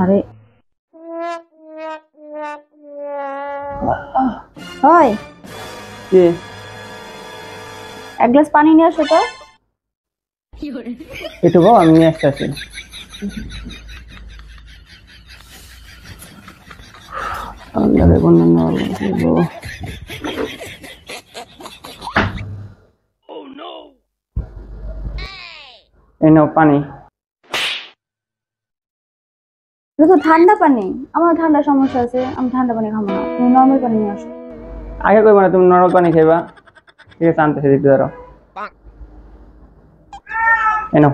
আরে হয়, কি? এক গ্লাস পানি নিয়ে আসো তো। একটু বউ, আমি নিয়ে আসতেছি। এই নাও পানি। এটা তো ঠান্ডা পানি, আমার ঠান্ডা সমস্যা আছে, আমি ঠান্ডা পানি খাবো না, তুমি নর্মাল পানি নিয়ে আসো। আগে কইবা না তুমি নরম পানি খাইবা? ঠিক আছে, আনতেছি, দিতে ধরো। এই নাও।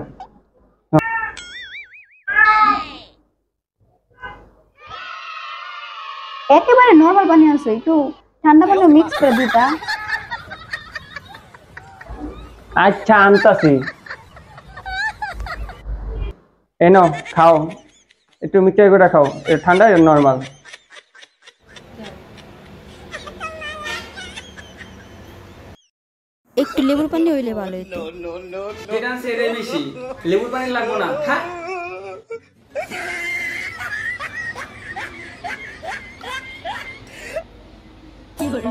একেবারে নর্মাল পানি আছে, একটু ঠান্ডা পানি মিক্স করে দিতা। আচ্ছা, আনতাছি। এই নাও, খাও। একটু মিক্সচার করে খাও, এটা ঠান্ডা, এটা নর্মাল। একটু লেবুর পানি হইলে ভালো হতো। যেটা আছে এটাই বেশি, লেবুর পানি লাগবে না। হ্যাঁ, কি করে